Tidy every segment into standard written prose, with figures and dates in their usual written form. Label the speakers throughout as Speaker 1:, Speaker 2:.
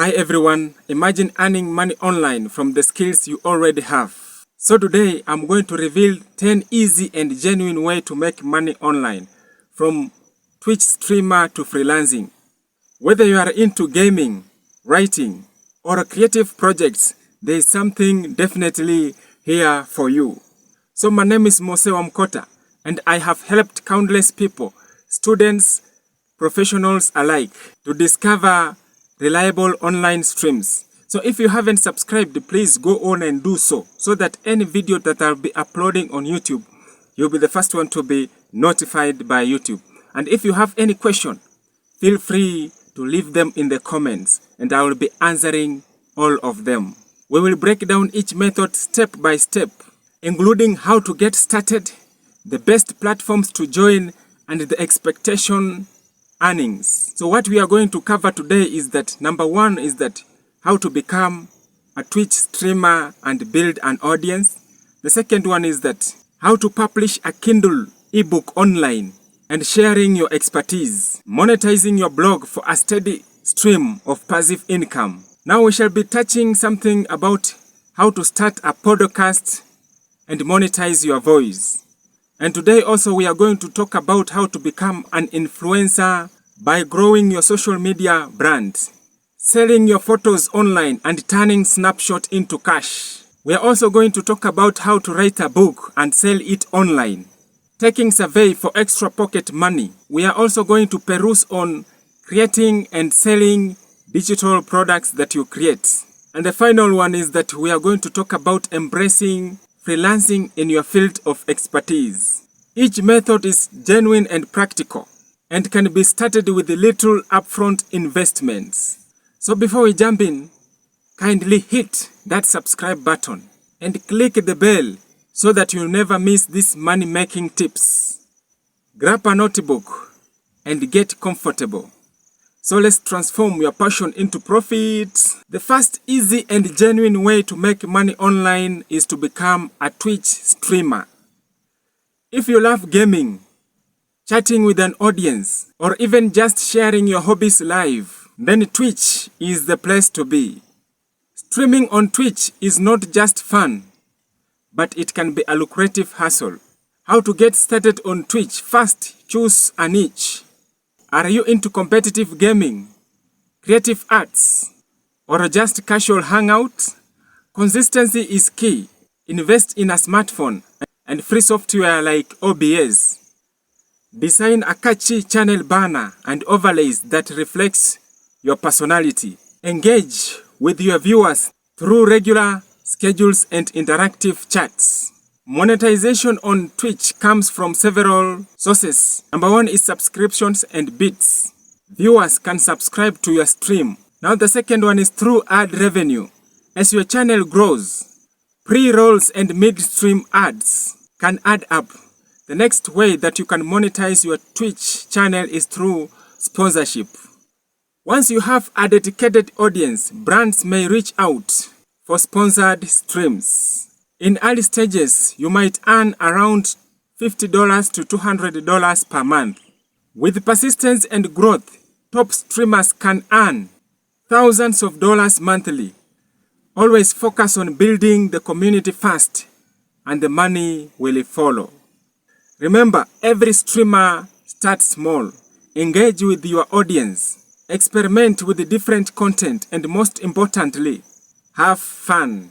Speaker 1: Hi everyone, imagine earning money online from the skills you already have. So today I'm going to reveal 10 easy and genuine ways to make money online, from Twitch streamer to freelancing. Whether you are into gaming, writing, or creative projects, there is something definitely here for you. So my name is Mose Wamkota, and I have helped countless people, students, professionals alike, to discover reliable online streams. So if you haven't subscribed, please go on and do so that any video that I'll be uploading on YouTube, you'll be the first one to be notified by YouTube. And if you have any question, feel free to leave them in the comments and I will be answering all of them. We will break down each method step by step, including how to get started, the best platforms to join, and the expectation earnings. So what we are going to cover today is that number one is that how to become a Twitch streamer and build an audience. The second one is that how to publish a Kindle ebook online and sharing your expertise, monetizing your blog for a steady stream of passive income. Now we shall be touching something about how to start a podcast and monetize your voice. And today also we are going to talk about how to become an influencer by growing your social media brand, selling your photos online and turning snapshot into cash. We are also going to talk about how to write a book and sell it online, taking survey for extra pocket money. We are also going to peruse on creating and selling digital products that you create. And the final one is that we are going to talk about embracing freelancing in your field of expertise. Each method is genuine and practical and can be started with little upfront investments. So before we jump in, kindly hit that subscribe button and click the bell so that you'll never miss these money-making tips. Grab a notebook and get comfortable. So let's transform your passion into profit. The first easy and genuine way to make money online is to become a Twitch streamer. If you love gaming, chatting with an audience, or even just sharing your hobbies live, then Twitch is the place to be. Streaming on Twitch is not just fun, but it can be a lucrative hustle. How to get started on Twitch? First, choose a niche. Are you into competitive gaming, creative arts, or just casual hangouts? Consistency is key. Invest in a smartphone and free software like OBS. Design a catchy channel banner and overlays that reflects your personality. Engage with your viewers through regular schedules and interactive chats. Monetization on Twitch comes from several sources. Number one is subscriptions and bits. Viewers can subscribe to your stream. Now the second one is through ad revenue. As your channel grows, pre-rolls and mid-stream ads can add up. The next way that you can monetize your Twitch channel is through sponsorship. Once you have a dedicated audience, brands may reach out for sponsored streams. In early stages, you might earn around $50 to $200 per month. With persistence and growth, top streamers can earn thousands of dollars monthly. Always focus on building the community first, and the money will follow. Remember, every streamer starts small. Engage with your audience. Experiment with different content, and most importantly, have fun.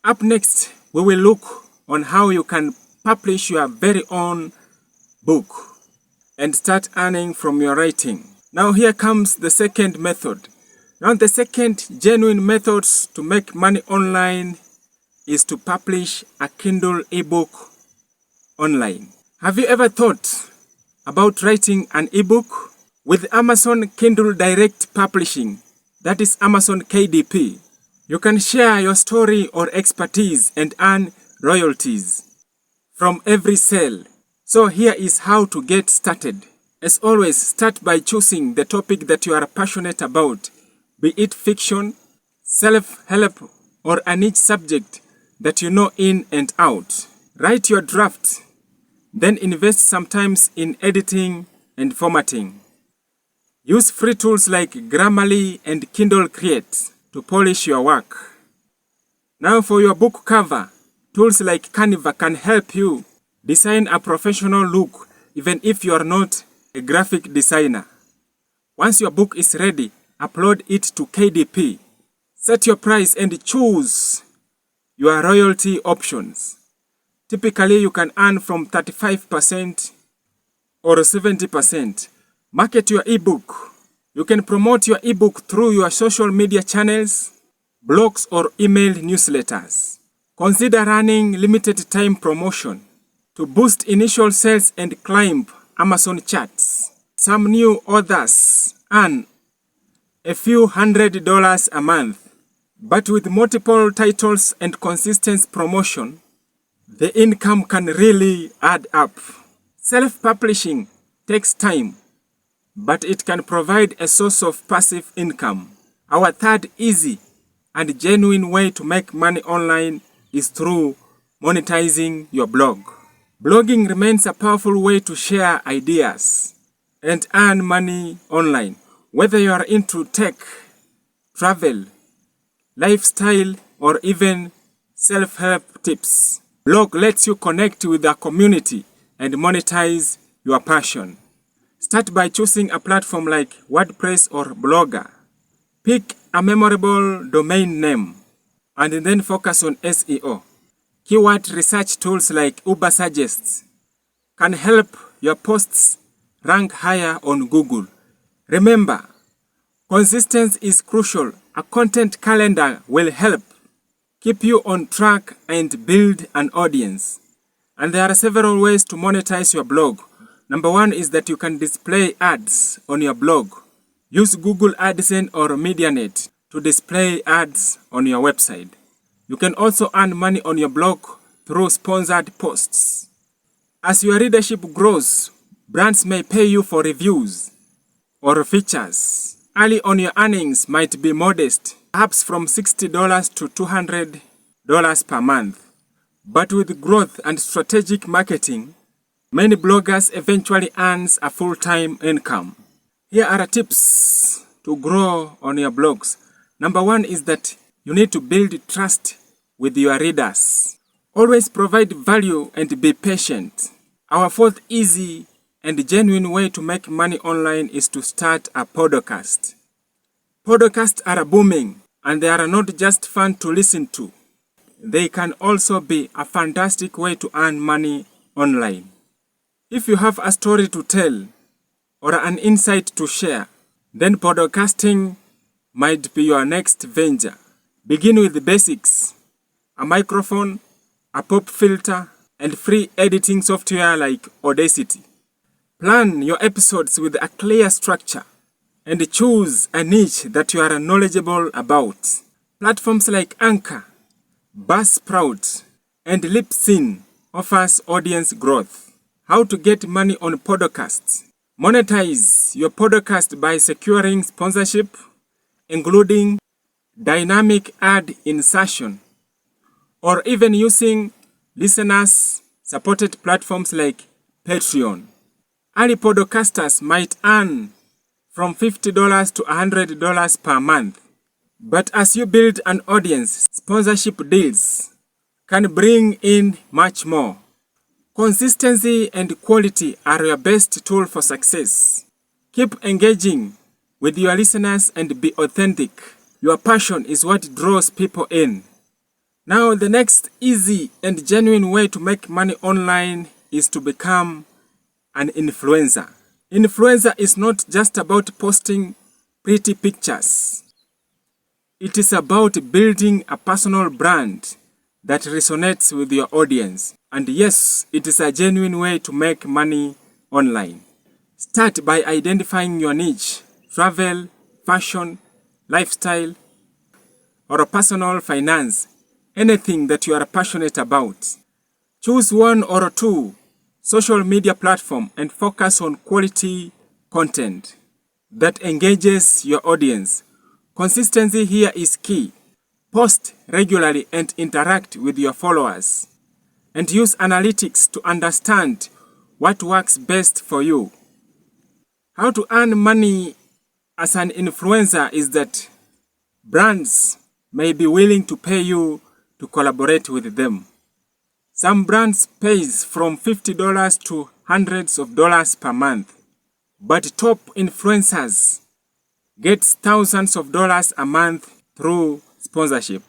Speaker 1: Up next, we will look on how you can publish your very own book and start earning from your writing. Now here comes the second method. Now the second genuine method to make money online is to publish a Kindle ebook online. Have you ever thought about writing an ebook? With Amazon Kindle Direct Publishing, that is Amazon KDP, you can share your story or expertise and earn royalties from every sale. So here is how to get started. As always, start by choosing the topic that you are passionate about, be it fiction, self-help, or a niche subject that you know in and out. Write your draft, then invest some time in editing and formatting. Use free tools like Grammarly and Kindle Create to polish your work. Now for your book cover, tools like Canva can help you design a professional look even if you are not a graphic designer. Once your book is ready, upload it to KDP. Set your price and choose your royalty options. Typically, you can earn from 35% or 70%. Market your ebook. You can promote your ebook through your social media channels, blogs, or email newsletters. Consider running limited time promotion to boost initial sales and climb Amazon charts. Some new authors earn a few $100s a month, but with multiple titles and consistent promotion, the income can really add up. Self-publishing takes time, but it can provide a source of passive income. Our third easy and genuine way to make money online is through monetizing your blog. Blogging remains a powerful way to share ideas and earn money online. Whether you are into tech, travel, lifestyle, or even self-help tips, blog lets you connect with a community and monetize your passion. Start by choosing a platform like WordPress or Blogger. Pick a memorable domain name and then focus on SEO. Keyword research tools like Ubersuggest can help your posts rank higher on Google. Remember, consistency is crucial. A content calendar will help keep you on track and build an audience. And there are several ways to monetize your blog. Number one is that you can display ads on your blog. Use Google AdSense or MediaNet to display ads on your website. You can also earn money on your blog through sponsored posts. As your readership grows, brands may pay you for reviews or features. Early on, your earnings might be modest, perhaps from $60 to $200 per month. But with growth and strategic marketing, many bloggers eventually earn a full-time income. Here are tips to grow on your blogs. Number one is that you need to build trust with your readers. Always provide value and be patient. Our fourth easy and genuine way to make money online is to start a podcast. Podcasts are booming, and they are not just fun to listen to. They can also be a fantastic way to earn money online. If you have a story to tell or an insight to share, then podcasting might be your next venture. Begin with the basics: a microphone, a pop filter, and free editing software like Audacity. Plan your episodes with a clear structure and choose a niche that you are knowledgeable about. Platforms like Anchor, Buzzsprout, and Libsyn offers audience growth. How to get money on podcasts. Monetize your podcast by securing sponsorship, including dynamic ad insertion, or even using listeners-supported platforms like Patreon. Early podcasters might earn from $50 to $100 per month. But as you build an audience, sponsorship deals can bring in much more. Consistency and quality are your best tool for success. Keep engaging with your listeners and be authentic. Your passion is what draws people in. Now, the next easy and genuine way to make money online is to become an influencer. Influencer is not just about posting pretty pictures. It is about building a personal brand that resonates with your audience. And yes, it is a genuine way to make money online. Start by identifying your niche: travel, fashion, lifestyle, or personal finance, anything that you are passionate about. Choose one or two social media platforms and focus on quality content that engages your audience. Consistency here is key. Post regularly and interact with your followers. And use analytics to understand what works best for you. How to earn money as an influencer is that brands may be willing to pay you to collaborate with them. Some brands pays from $50 to hundreds of dollars per month, but top influencers get thousands of dollars a month through sponsorship.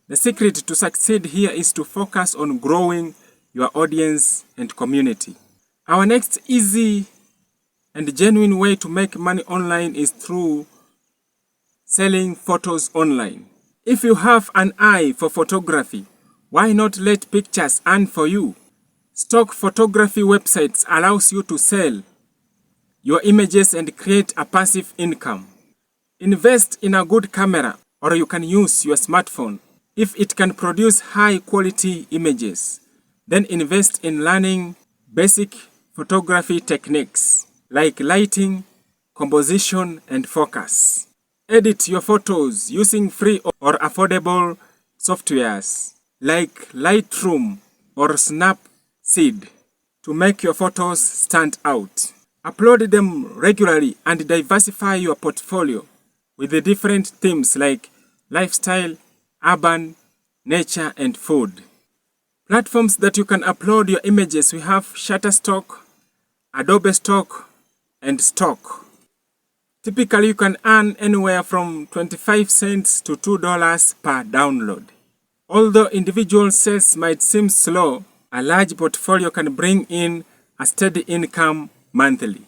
Speaker 1: The secret to succeed here is to focus on growing your audience and community. Our next easy and genuine way to make money online is through selling photos online. If you have an eye for photography, why not let pictures earn for you? Stock photography websites allows you to sell your images and create a passive income. Invest in a good camera, or you can use your smartphone. If it can produce high quality images, then invest in learning basic photography techniques like lighting, composition, and focus. Edit your photos using free or affordable softwares like Lightroom or Snapseed to make your photos stand out. Upload them regularly and diversify your portfolio with the different themes like lifestyle, urban, nature, and food. Platforms that you can upload your images, we have Shutterstock, Adobe Stock, and Stock. Typically, you can earn anywhere from 25 cents to $2 per download. Although individual sales might seem slow, a large portfolio can bring in a steady income monthly,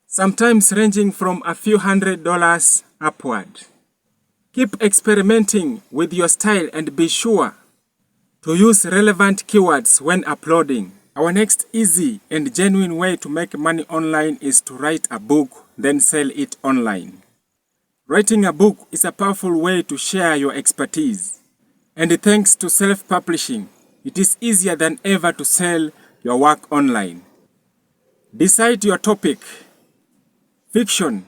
Speaker 1: sometimes ranging from a few $100s upward. Keep experimenting with your style and be sure to use relevant keywords when uploading. Our next easy and genuine way to make money online is to write a book, then sell it online. Writing a book is a powerful way to share your expertise. And thanks to self-publishing, it is easier than ever to sell your work online. Decide your topic: fiction,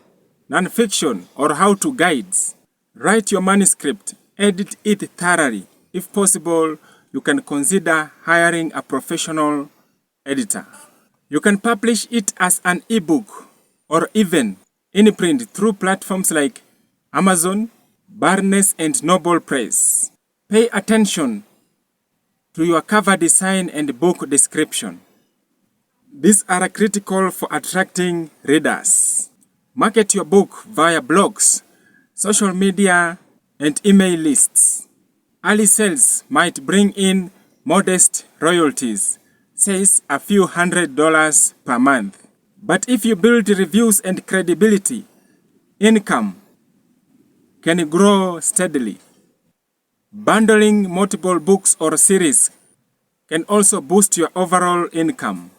Speaker 1: non-fiction, or how-to guides. Write your manuscript, edit it thoroughly. If possible, you can consider hiring a professional editor. You can publish it as an ebook or even in print through platforms like Amazon, Barnes and Noble Press. Pay attention to your cover design and book description. These are critical for attracting readers. Market your book via blogs, social media, and email lists. Early sales might bring in modest royalties, says a few $100s per month. But if you build reviews and credibility, income can grow steadily. Bundling multiple books or series can also boost your overall income.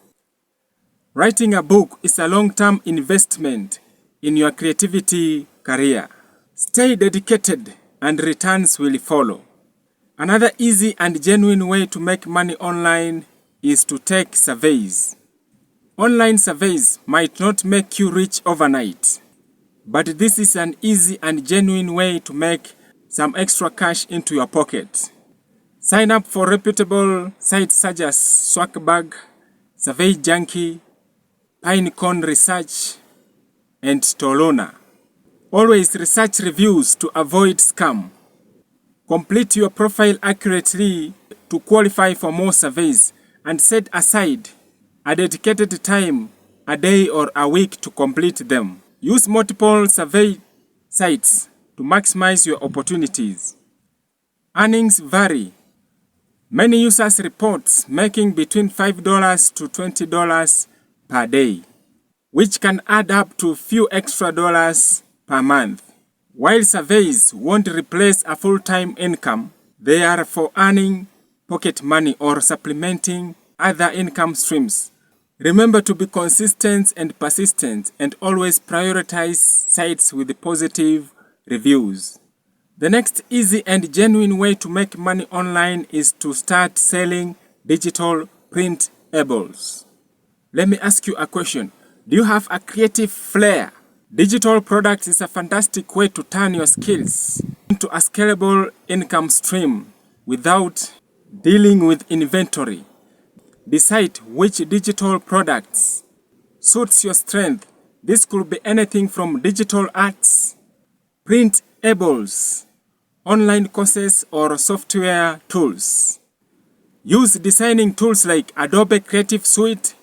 Speaker 1: Writing a book is a long-term investment in your creativity career. Stay dedicated and returns will follow. Another easy and genuine way to make money online is to take surveys. Online surveys might not make you rich overnight, but this is an easy and genuine way to make some extra cash into your pocket. Sign up for reputable sites such as Swagbuck, Survey Junkie, Pinecone Research, and Tolona. Always research reviews to avoid scam. Complete your profile accurately to qualify for more surveys and set aside a dedicated time, a day or a week to complete them. Use multiple survey sites to maximize your opportunities. Earnings vary. Many users report making between $5 to $20 per day, which can add up to a few extra dollars per month. While surveys won't replace a full-time income, they are for earning pocket money or supplementing other income streams. Remember to be consistent and persistent and always prioritize sites with positive reviews. The next easy and genuine way to make money online is to start selling digital printables. Let me ask you a question. Do you have a creative flair? Digital products is a fantastic way to turn your skills into a scalable income stream without dealing with inventory. Decide which digital products suits your strength This could be anything from digital arts, printables, online courses, or software tools. Use designing tools like Adobe Creative Suite,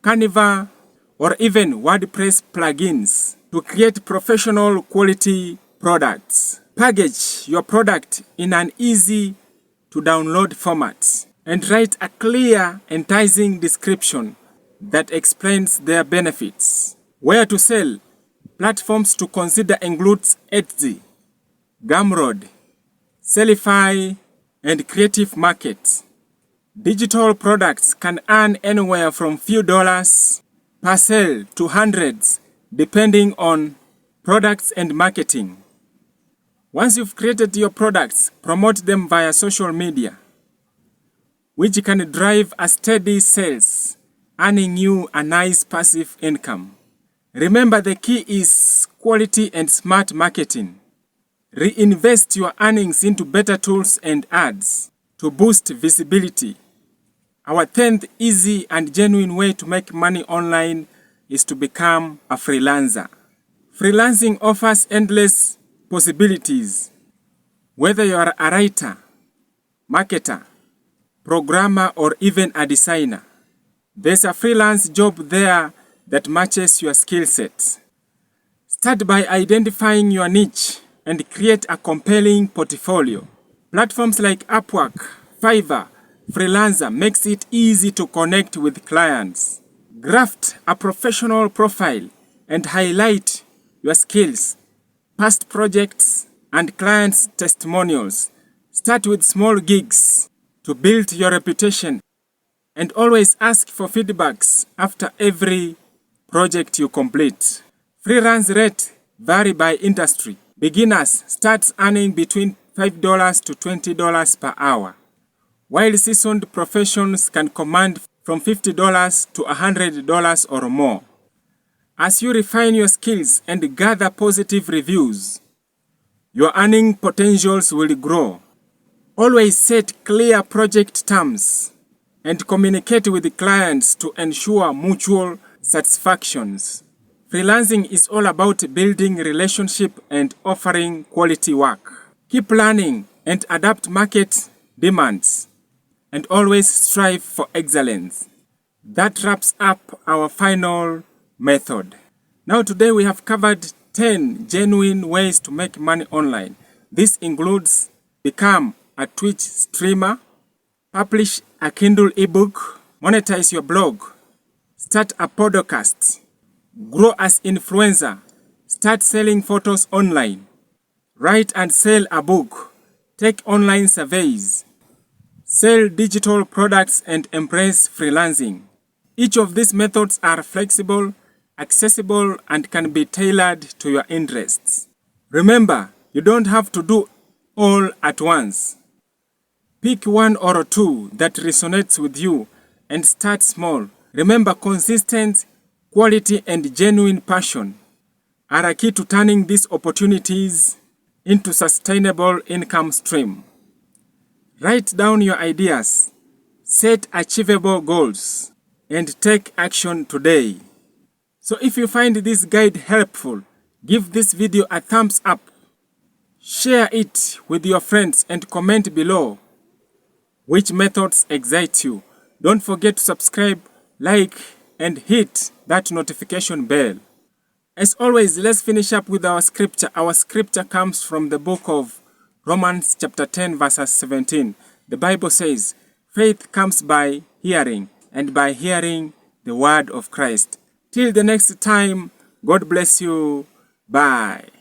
Speaker 1: Canva, or even WordPress plugins to create professional quality products. Package your product in an easy to download format and write a clear, enticing description that explains their benefits. Where to sell? Platforms to consider includes Etsy, Gumroad, Sellify, and Creative Market. Digital products can earn anywhere from few dollars per sale to hundreds, depending on products and marketing. Once you've created your products, promote them via social media, which can drive a steady sales, earning you a nice passive income. Remember, the key is quality and smart marketing. Reinvest your earnings into better tools and ads to boost visibility. Our 10th easy and genuine way to make money online is to become a freelancer. Freelancing offers endless possibilities. Whether you are a writer, marketer, programmer, or even a designer, there's a freelance job there that matches your skill set. Start by identifying your niche and create a compelling portfolio. Platforms like Upwork, Fiverr, Freelancer makes it easy to connect with clients. Craft a professional profile and highlight your skills, past projects, and clients' testimonials. Start with small gigs to build your reputation, and always ask for feedbacks after every project you complete. Freelance rates vary by industry. Beginners start earning between $5 to $20 per hour, while seasoned professionals can command from $50 to $100 or more. As you refine your skills and gather positive reviews, your earning potentials will grow. Always set clear project terms and communicate with clients to ensure mutual satisfactions. Freelancing is all about building relationships and offering quality work. Keep learning and adapt market demands, and always strive for excellence. That wraps up our final method. Now today we have covered 10 genuine ways to make money online. This includes become a Twitch streamer, publish a Kindle ebook, monetize your blog, start a podcast, grow as influencer, start selling photos online, write and sell a book, take online surveys, sell digital products, and embrace freelancing. Each of these methods are flexible, accessible, and can be tailored to your interests. Remember, you don't have to do all at once. Pick one or two that resonates with you and start small. Remember, consistent, quality, and genuine passion are a key to turning these opportunities into sustainable income stream. Write down your ideas, set achievable goals, and take action today. So if you find this guide helpful, give this video a thumbs up, share it with your friends, and comment below which methods excite you. Don't forget to subscribe, like, and hit that notification bell. As always, let's finish up with our scripture. Our scripture comes from the book of Romans chapter 10 verses 17. The Bible says, faith comes by hearing, and by hearing the word of Christ. Till the next time, God bless you. Bye.